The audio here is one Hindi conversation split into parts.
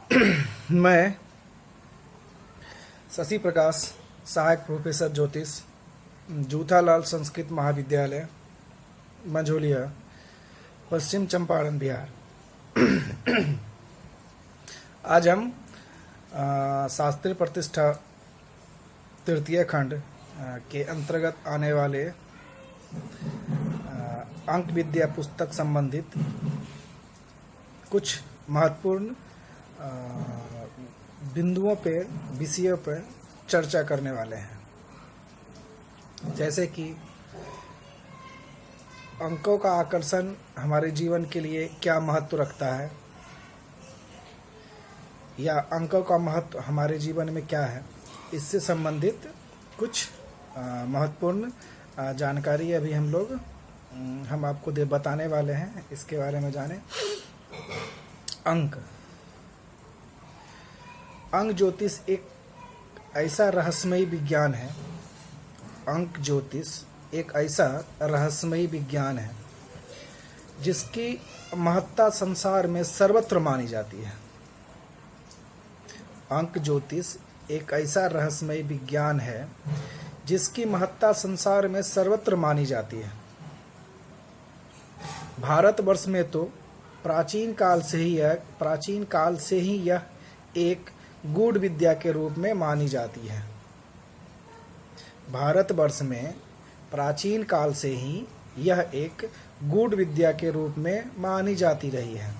मैं शशि प्रकाश, सहायक प्रोफेसर ज्योतिष, जूथालाल संस्कृत महाविद्यालय, मंझोलिया, पश्चिम चंपारण, बिहार। आज हम शास्त्रीय प्रतिष्ठा तृतीय खंड के अंतर्गत आने वाले अंक विद्या पुस्तक संबंधित कुछ महत्वपूर्ण बिंदुओं पे, विषयों पर चर्चा करने वाले हैं। जैसे कि अंकों का आकर्षण हमारे जीवन के लिए क्या महत्व रखता है, या अंकों का महत्व हमारे जीवन में क्या है, इससे संबंधित कुछ महत्वपूर्ण जानकारी अभी हम आपको बताने वाले हैं। इसके बारे में जानें। अंक ज्योतिष एक ऐसा रहस्यमयी विज्ञान है। अंक ज्योतिष एक ऐसा रहस्यमयी विज्ञान है जिसकी महत्ता संसार में सर्वत्र मानी जाती है। अंक ज्योतिष एक ऐसा रहस्यमयी विज्ञान है जिसकी महत्ता संसार में सर्वत्र मानी जाती है। भारतवर्ष में तो प्राचीन काल से ही यह एक गूढ़ विद्या के रूप में मानी जाती है। भारतवर्ष में प्राचीन काल से ही यह एक गूढ़ विद्या के रूप में मानी जाती रही है,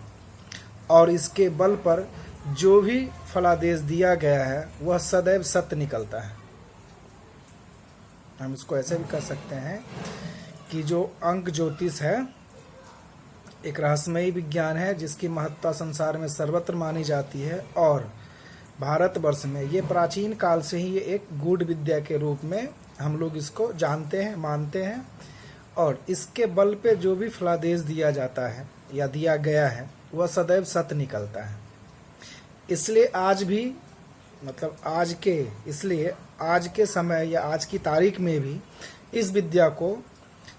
और इसके बल पर जो भी फलादेश दिया गया है वह सदैव सत्य निकलता है। हम इसको ऐसे भी कह सकते हैं कि जो अंक ज्योतिष है एक रहस्यमयी विज्ञान है जिसकी महत्ता संसार में सर्वत्र मानी जाती है, और भारतवर्ष में ये प्राचीन काल से ही ये एक गूढ़ विद्या के रूप में हम लोग इसको जानते हैं, मानते हैं, और इसके बल पे जो भी फलादेश दिया जाता है या दिया गया है वह सदैव सत्य निकलता है। इसलिए आज के समय या आज की तारीख में भी इस विद्या को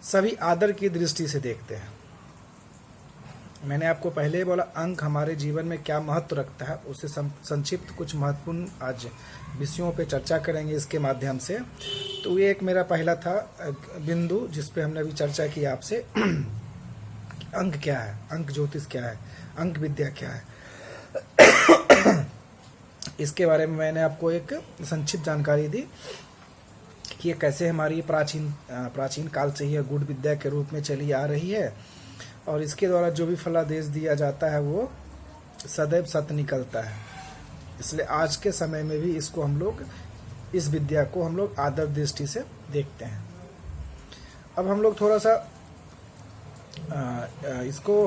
सभी आदर की दृष्टि से देखते हैं। मैंने आपको पहले ही बोला अंक हमारे जीवन में क्या महत्व रखता है, उससे संक्षिप्त कुछ महत्वपूर्ण आज विषयों पे चर्चा करेंगे इसके माध्यम से। तो ये एक मेरा पहला था बिंदु जिस पे हमने अभी चर्चा की आपसे। अंक क्या है, अंक ज्योतिष क्या है, अंक विद्या क्या है, इसके बारे में मैंने आपको एक संक्षिप्त जानकारी दी कि ये कैसे हमारी प्राचीन काल से ही गूढ़ विद्या के रूप में चली आ रही है, और इसके द्वारा जो भी फलादेश दिया जाता है वो सदैव सत्य निकलता है। इसलिए आज के समय में भी इस विद्या को हम लोग आदर दृष्टि से देखते हैं। अब हम लोग थोड़ा सा इसको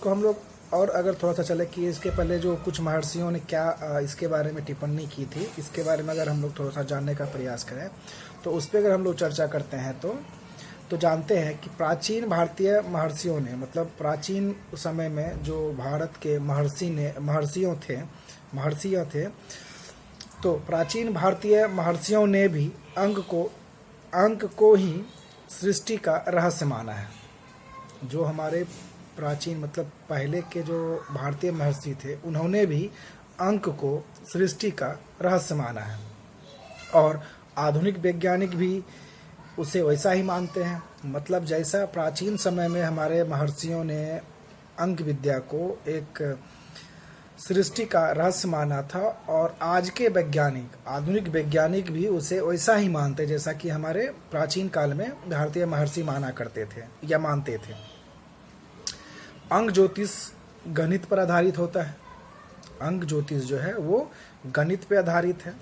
हम लोग और अगर थोड़ा सा चले कि इसके पहले जो कुछ महर्षियों ने क्या इसके बारे में टिप्पणी की थी, इसके बारे में अगर हम लोग थोड़ा सा जानने का प्रयास करें तो उस पर अगर हम लोग चर्चा करते हैं तो जानते हैं कि प्राचीन भारतीय महर्षियों ने, मतलब प्राचीन समय में जो भारत के महर्षियों थे, तो प्राचीन भारतीय महर्षियों ने भी अंक को ही सृष्टि का रहस्य माना है। जो हमारे प्राचीन मतलब पहले के जो भारतीय महर्षि थे उन्होंने भी अंक को सृष्टि का रहस्य माना है, और आधुनिक वैज्ञानिक भी उसे वैसा ही मानते हैं। मतलब जैसा प्राचीन समय में हमारे महर्षियों ने अंक विद्या को एक सृष्टि का रहस्य माना था, और आज के आधुनिक वैज्ञानिक भी उसे वैसा ही मानते जैसा कि हमारे प्राचीन काल में भारतीय महर्षि माना करते थे या मानते थे। अंक ज्योतिष गणित पर आधारित होता है। अंक ज्योतिष जो है वो गणित पे आधारित है।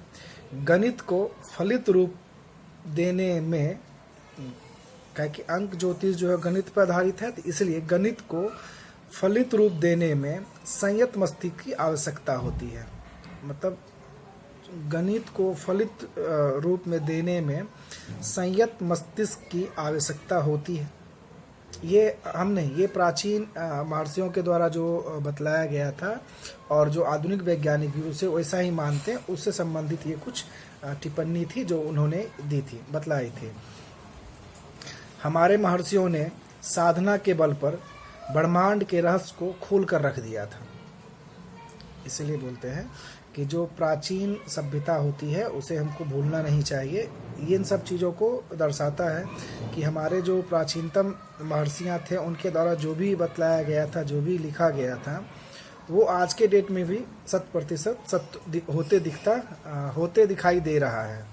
गणित को फलित रूप देने में, क्या कि अंक ज्योतिष जो है गणित पर आधारित है, तो इसलिए गणित को फलित रूप देने में संयत मस्तिष्क की आवश्यकता होती है। मतलब गणित को फलित रूप में देने में संयत मस्तिष्क की आवश्यकता होती है। ये प्राचीन महर्षियों के द्वारा जो बतलाया गया था, और जो आधुनिक वैज्ञानिक भी उसे वैसा ही मानते हैं। उससे संबंधित ये कुछ टिप्पणी थी जो उन्होंने दी थी, बतलाई थी। हमारे महर्षियों ने साधना के बल पर ब्रह्मांड के रहस्य को खोल कर रख दिया था। इसलिए बोलते हैं कि जो प्राचीन सभ्यता होती है उसे हमको भूलना नहीं चाहिए। ये इन सब चीज़ों को दर्शाता है कि हमारे जो प्राचीनतम महर्षियाँ थे उनके द्वारा जो भी बतलाया गया था, जो भी लिखा गया था, वो आज के डेट में भी 100% सत्य होते दिखाई दे रहा है।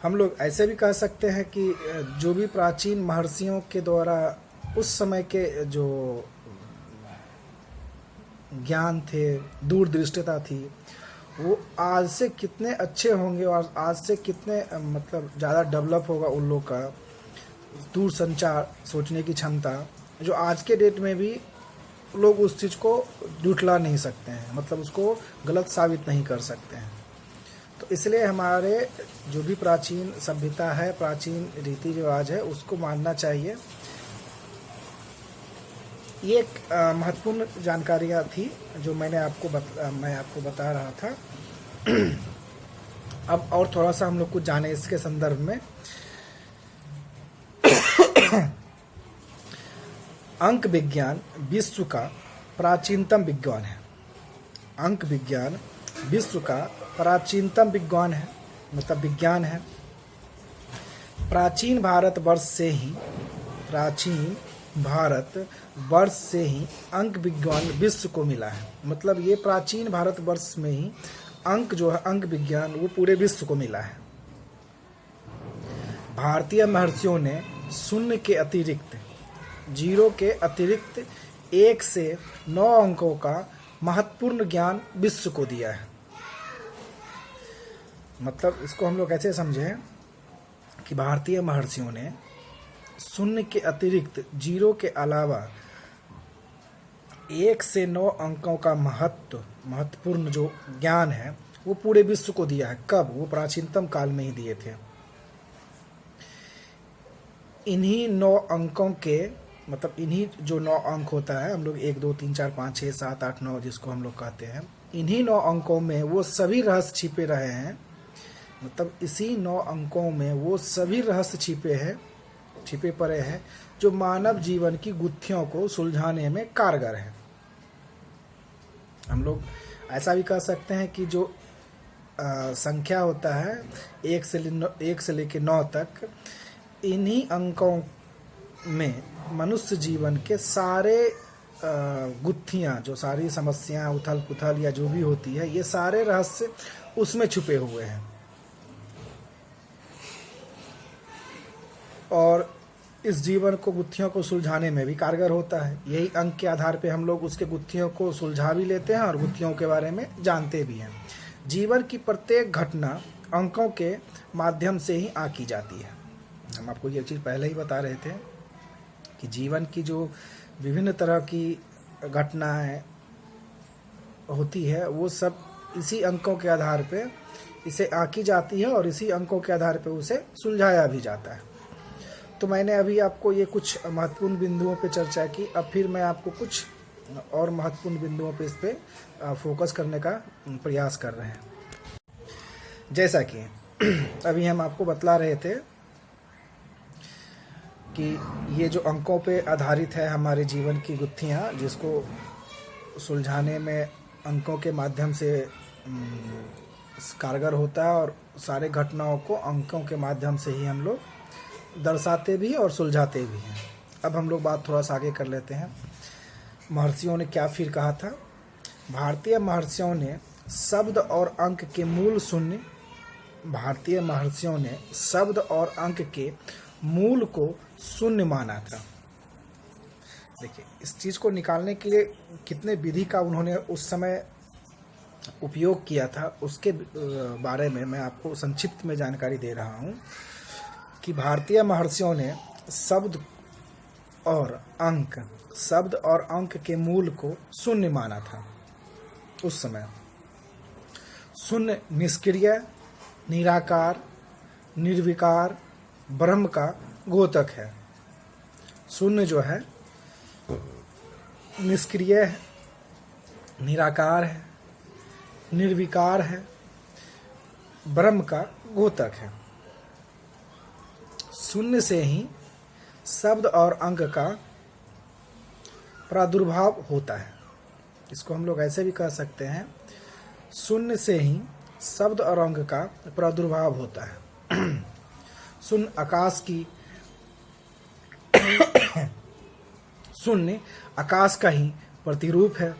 हम लोग ऐसे भी कह सकते हैं कि जो भी प्राचीन महर्षियों के द्वारा उस समय के जो ज्ञान थे, दूरदृष्टता थी, वो आज से कितने अच्छे होंगे और आज से कितने मतलब ज़्यादा डेवलप होगा उन लोग का दूर संचार, सोचने की क्षमता, जो आज के डेट में भी लोग उस चीज़ को जुटला नहीं सकते हैं, मतलब उसको गलत साबित नहीं कर सकते हैं। तो इसलिए हमारे जो भी प्राचीन सभ्यता है, प्राचीन रीति रिवाज है, उसको मानना चाहिए। ये एक महत्वपूर्ण जानकारियाँ थी जो मैं आपको बता रहा था। अब और थोड़ा सा हम लोग कुछ जाने इसके संदर्भ में। अंक विज्ञान विश्व का प्राचीनतम विज्ञान है। अंक विज्ञान विश्व का प्राचीनतम विज्ञान है, मतलब विज्ञान है। प्राचीन भारतवर्ष से ही अंक विज्ञान विश्व को मिला है। मतलब ये प्राचीन भारतवर्ष में ही अंक जो है, अंक विज्ञान, वो पूरे विश्व को मिला है। भारतीय महर्षियों ने शून्य के अतिरिक्त, 0 के अतिरिक्त 1 से 9 अंकों का महत्वपूर्ण ज्ञान विश्व को दिया है। मतलब इसको हम लोग ऐसे समझें कि भारतीय महर्षियों ने शून्य के अतिरिक्त, 0 के अलावा 1 से 9 अंकों का महत्वपूर्ण जो ज्ञान है वो पूरे विश्व को दिया है। कब? वो प्राचीनतम काल में ही दिए थे। इन्हीं 9 अंकों के, मतलब इन्हीं जो 9 अंक होता है, हम लोग 1 2 3 4 5 6 7 8 9 जिसको हम लोग कहते हैं, इन्हीं 9 अंकों में वो सभी रहस्य छिपे रहे हैं। मतलब इसी 9 अंकों में वो सभी रहस्य छिपे पड़े हैं जो मानव जीवन की गुत्थियों को सुलझाने में कारगर है। हम लोग ऐसा भी कह सकते हैं कि जो संख्या होता है 1 से लेकर 9 तक, इन्हीं अंकों में मनुष्य जीवन के सारे गुत्थियाँ, जो सारी समस्याएं, उथल पुथल या जो भी होती है, ये सारे रहस्य उसमें छुपे हुए हैं। और इस जीवन को, गुत्थियों को सुलझाने में भी कारगर होता है। यही अंक के आधार पे हम लोग उसके गुत्थियों को सुलझा भी लेते हैं और गुत्थियों के बारे में जानते भी हैं। जीवन की प्रत्येक घटना अंकों के माध्यम से ही आंकी जाती है। हम आपको ये चीज़ पहले ही बता रहे थे कि जीवन की जो विभिन्न तरह की घटनाएं होती है वो सब इसी अंकों के आधार पे इसे आंकी जाती है और इसी अंकों के आधार पे उसे सुलझाया भी जाता है। तो मैंने अभी आपको ये कुछ महत्वपूर्ण बिंदुओं पे चर्चा की। अब फिर मैं आपको कुछ और महत्वपूर्ण बिंदुओं पे इस पे फोकस करने का प्रयास कर रहे हैं। जैसा कि अभी हम आपको बतला रहे थे कि ये जो अंकों पे आधारित है हमारे जीवन की गुत्थियाँ, जिसको सुलझाने में अंकों के माध्यम से कारगर होता है और सारे घटनाओं को अंकों के माध्यम से ही हम लोग दर्शाते भी और सुलझाते भी हैं। अब हम लोग बात थोड़ा सा आगे कर लेते हैं। महर्षियों ने क्या फिर कहा था? भारतीय महर्षियों ने शब्द और अंक के मूल शून्य, भारतीय महर्षियों ने शब्द और अंक के मूल को शून्य माना था। देखिए, इस चीज़ को निकालने के लिए कितने विधि का उन्होंने उस समय उपयोग किया था, उसके बारे में मैं आपको संक्षिप्त में जानकारी दे रहा हूँ कि भारतीय महर्षियों ने शब्द और अंक के मूल को शून्य माना था। उस समय शून्य निष्क्रिय, निराकार, निर्विकार ब्रह्म का द्योतक है। शून्य जो है निष्क्रिय है, निराकार है, निर्विकार है, ब्रह्म का द्योतक है। शून्य से ही शब्द और अंक का प्रादुर्भाव होता है। इसको हम लोग ऐसे भी कह सकते हैं, शून्य से ही शब्द और अंक का प्रादुर्भाव होता है। शून्य आकाश की शून्य आकाश का ही प्रतिरूप है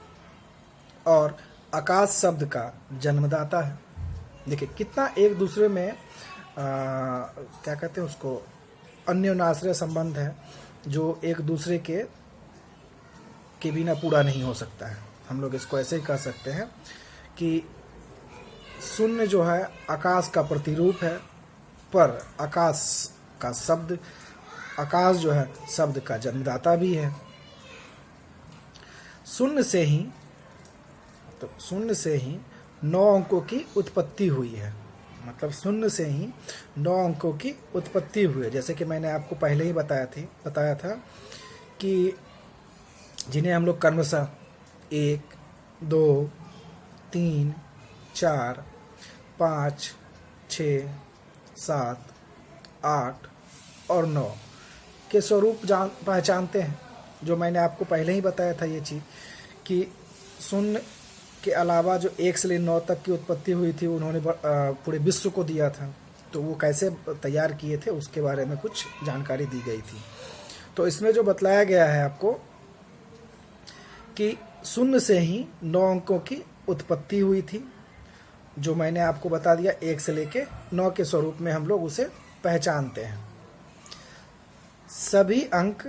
और आकाश शब्द का जन्मदाता है। देखिए कितना एक दूसरे में क्या कहते हैं उसको, अन्योन्याश्रय संबंध है, जो एक दूसरे के बिना पूरा नहीं हो सकता है। हम लोग इसको ऐसे ही कह सकते हैं कि शून्य जो है आकाश का प्रतिरूप है, पर आकाश का शब्द, आकाश जो है शब्द का जन्मदाता भी है। शून्य से ही 9 अंकों की उत्पत्ति हुई है। मतलब शून्य से ही 9 अंकों की उत्पत्ति हुई है। जैसे कि मैंने आपको पहले ही बताया था कि जिन्हें हम लोग क्रमशः 1, 2, 3, 4, 5, 6, 7, 8 और 9 के स्वरूप पहचानते हैं। जो मैंने आपको पहले ही बताया था ये चीज़ कि शून्य के अलावा जो 1 से 9 तक की उत्पत्ति हुई थी, उन्होंने पूरे विश्व को दिया था। तो वो कैसे तैयार किए थे उसके बारे में कुछ जानकारी दी गई थी। तो इसमें जो बतलाया गया है आपको कि शून्य से ही 9 अंकों की उत्पत्ति हुई थी, जो मैंने आपको बता दिया 1 से लेके 9 के स्वरूप में हम लोग उसे पहचानते हैं। सभी अंक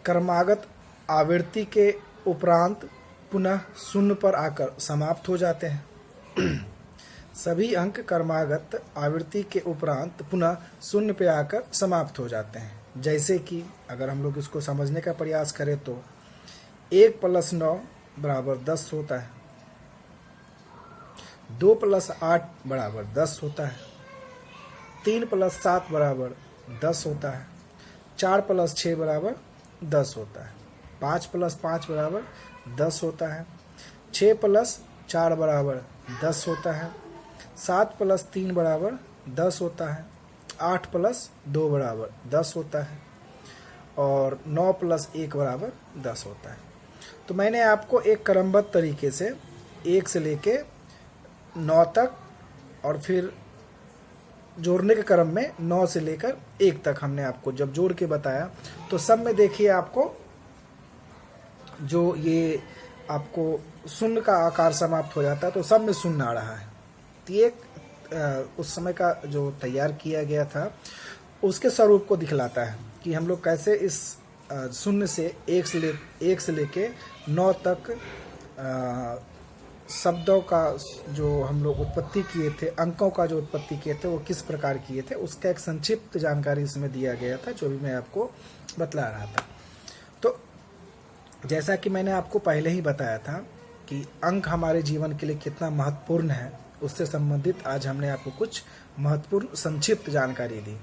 क्रमागत आवृत्ति के उपरांत पुनः शून्य पर आकर समाप्त हो जाते हैं। सभी अंक क्रमागत आवृत्ति के उपरांत पुनः शून्य पे आकर समाप्त हो जाते हैं। जैसे कि अगर हम लोग इसको समझने का प्रयास करें तो 1 + 9 = 10 होता है, 2 + 8 = 10 होता है, 3 + 7 = 10 होता है, 4 + 6 = 10 होता है, 5 + 5 = 10 होता है, 6 + 4 = 10 होता है, 7 + 3 = 10 होता है, 8 + 2 = 10 होता है और 9 + 1 = 10 होता है। तो मैंने आपको एक क्रमबद्ध तरीके से 1 से लेके 9 तक और फिर जोड़ने के क्रम में 9 से लेकर 1 तक हमने आपको जब जोड़ के बताया, तो सब में देखिए आपको जो ये आपको शून्य का आकार समाप्त हो जाता है, तो सब में शून्य आ रहा है। तो ये उस समय का जो तैयार किया गया था उसके स्वरूप को दिखलाता है कि हम लोग कैसे इस शून्य से 1 से लेके 9 तक शब्दों का जो हम लोग उत्पत्ति किए थे, अंकों का जो उत्पत्ति किए थे वो किस प्रकार किए थे, उसका एक संक्षिप्त जानकारी इसमें दिया गया था, जो भी मैं आपको बतला रहा था। तो जैसा कि मैंने आपको पहले ही बताया था कि अंक हमारे जीवन के लिए कितना महत्वपूर्ण है, उससे संबंधित आज हमने आपको कुछ महत्वपूर्ण संक्षिप्त जानकारी दी।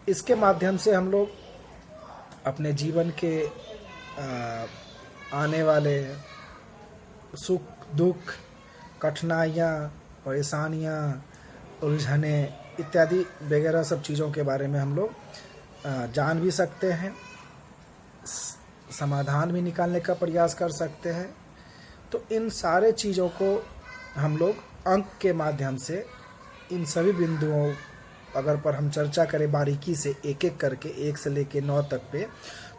इसके माध्यम से हम लोग अपने जीवन के आने वाले सुख दुख, कठिनाइयाँ, परेशानियाँ, उलझने इत्यादि वगैरह सब चीज़ों के बारे में हम लोग जान भी सकते हैं, समाधान भी निकालने का प्रयास कर सकते हैं। तो इन सारे चीज़ों को हम लोग अंक के माध्यम से इन सभी बिंदुओं अगर पर हम चर्चा करें बारीकी से एक एक करके 1 से लेके 9 तक पे,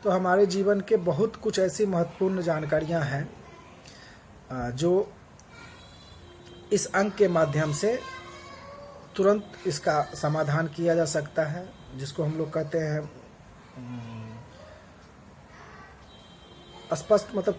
तो हमारे जीवन के बहुत कुछ ऐसी महत्वपूर्ण जानकारियां हैं जो इस अंक के माध्यम से तुरंत इसका समाधान किया जा सकता है, जिसको हम लोग कहते हैं स्पष्ट, मतलब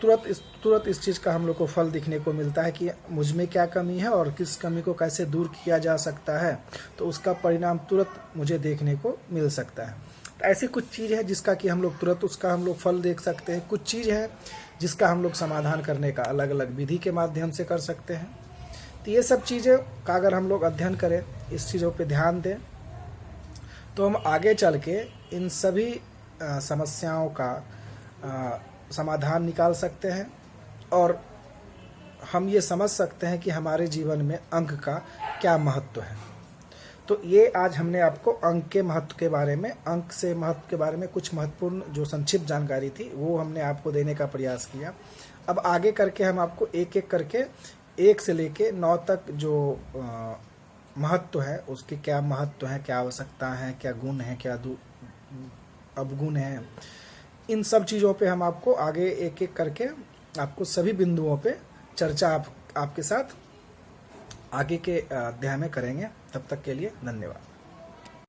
तुरंत इस चीज़ का हम लोग को फल दिखने को मिलता है कि मुझ में क्या कमी है और किस कमी को कैसे दूर किया जा सकता है, तो उसका परिणाम तुरंत मुझे देखने को मिल सकता है। तो ऐसी कुछ चीज़ है जिसका कि हम लोग तुरंत उसका हम लोग फल देख सकते हैं, कुछ चीज़ है जिसका हम लोग समाधान करने का अलग अलग विधि के माध्यम से कर सकते हैं। तो ये सब चीज़ें का अगर हम लोग अध्ययन करें, इस चीज़ों पर ध्यान दें, तो हम आगे चल के इन सभी समस्याओं का समाधान निकाल सकते हैं और हम ये समझ सकते हैं कि हमारे जीवन में अंक का क्या महत्व है। तो ये आज हमने आपको अंक के महत्व के बारे में, अंक से महत्व के बारे में कुछ महत्वपूर्ण जो संक्षिप्त जानकारी थी वो हमने आपको देने का प्रयास किया। अब आगे करके हम आपको एक एक करके 1 से लेके 9 तक जो महत्व है, उसके क्या महत्व है, क्या आवश्यकता है, क्या गुण है, क्या अवगुण है, इन सब चीज़ों पे हम आपको आगे एक एक करके आपको सभी बिंदुओं पे चर्चा आपके साथ आगे के अध्याय में करेंगे। तब तक के लिए धन्यवाद।